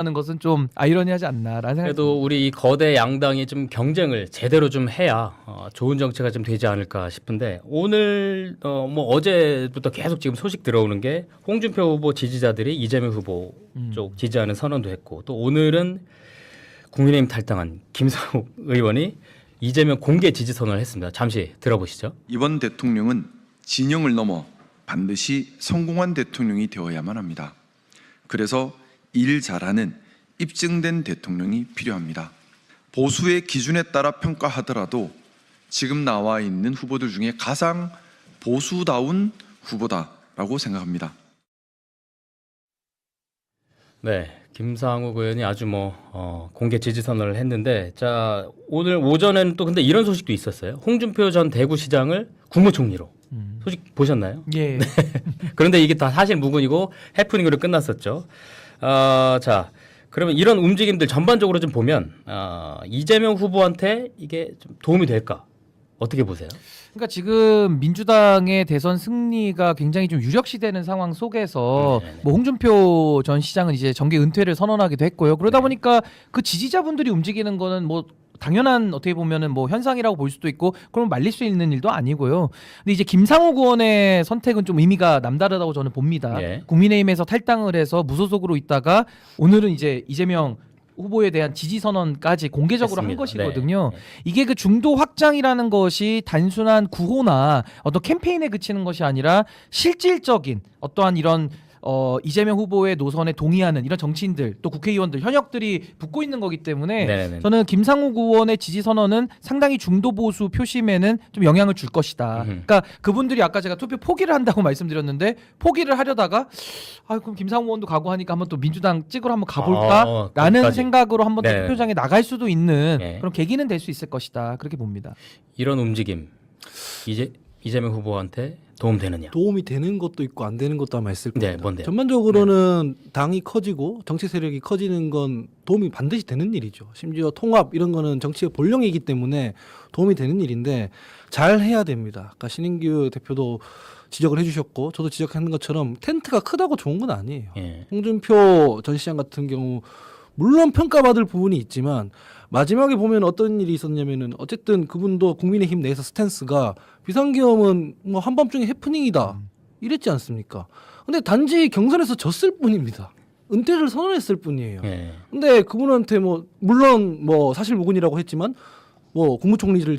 하는 것은 좀 아이러니하지 않나라는 생각이 그래도 우리 이 거대 양당이 좀 경쟁을 제대로 좀 해야 좋은 정치가 좀 되지 않을까 싶은데 오늘 뭐 어제부터 계속 지금 소식 들어오는 게 홍준표 후보 지지자들이 이재명 후보 쪽 지지하는 선언도 했고 또 오늘은 국민의힘 탈당한 김상욱 의원이 이재명 공개 지지 선언을 했습니다. 잠시 들어보시죠. 이번 대통령은 진영을 넘어 반드시 성공한 대통령이 되어야만 합니다. 그래서 일 잘하는 입증된 대통령이 필요합니다. 보수의 기준에 따라 평가하더라도 지금 나와 있는 후보들 중에 가장 보수다운 후보다라고 생각합니다. 네, 김상욱 의원이 아주 공개 지지 선언을 했는데 자 오늘 오전에는 또 근데 이런 소식도 있었어요. 홍준표 전 대구시장을 국무총리로 소식 보셨나요? 예. 그런데 이게 다 사실 무근이고 해프닝으로 끝났었죠. 자 그러면 이런 움직임들 전반적으로 좀 보면 이재명 후보한테 이게 좀 도움이 될까? 어떻게 보세요? 그러니까 지금 민주당의 대선 승리가 굉장히 좀 유력시되는 상황 속에서 뭐 홍준표 전 시장은 이제 정계 은퇴를 선언하기도 했고요. 그러다 보니까 그 지지자분들이 움직이는 거는 뭐 당연한 어떻게 보면은 뭐 현상이라고 볼 수도 있고 그럼 말릴 수 있는 일도 아니고요. 근데 이제 김상욱 의원의 선택은 좀 의미가 남다르다고 저는 봅니다. 예. 국민의힘에서 탈당을 해서 무소속으로 있다가 오늘은 이제 이재명 후보에 대한 지지 선언까지 공개적으로 한 했습니다. 것이거든요. 네. 이게 그 중도 확장이라는 것이 단순한 구호나 어떤 캠페인에 그치는 것이 아니라 실질적인 어떠한 이런 이재명 후보의 노선에 동의하는 이런 정치인들 또 국회의원들 현역들이 붙고 있는 거기 때문에 네네네. 저는 김상욱 의원의 지지 선언은 상당히 중도 보수 표심에는 좀 영향을 줄 것이다. 그러니까 그분들이 아까 제가 투표 포기를 한다고 말씀드렸는데 포기를 하려다가 그럼 김상욱 의원도 가고 하니까 한번 또 민주당 찍으러 한번 가볼까라는 거기까지. 생각으로 한번 또 네. 투표장에 나갈 수도 있는 네. 그런 계기는 될 수 있을 것이다. 그렇게 봅니다. 이런 움직임 이재명 후보한테 도움되느냐? 도움이 되는 것도 있고 안 되는 것도 아마 있을 겁니다. 네, 뭔데요? 전반적으로는 당이 커지고 정치 세력이 커지는 건 도움이 반드시 되는 일이죠. 심지어 통합 이런 거는 정치의 본령이기 때문에 도움이 되는 일인데 잘 해야 됩니다. 아까 신인규 대표도 지적을 해주셨고 저도 지적하는 것처럼 텐트가 크다고 좋은 건 아니에요. 예. 홍준표 전 시장 같은 경우 물론 평가받을 부분이 있지만 마지막에 보면 어떤 일이 있었냐면은 어쨌든 그분도 국민의힘 내에서 스탠스가 비상계엄은 뭐 한밤중에 해프닝이다 이랬지 않습니까? 근데 단지 경선에서 졌을 뿐입니다. 은퇴를 선언했을 뿐이에요. 예. 근데 그분한테 뭐 물론 뭐 사실 무근이라고 했지만 뭐 국무총리를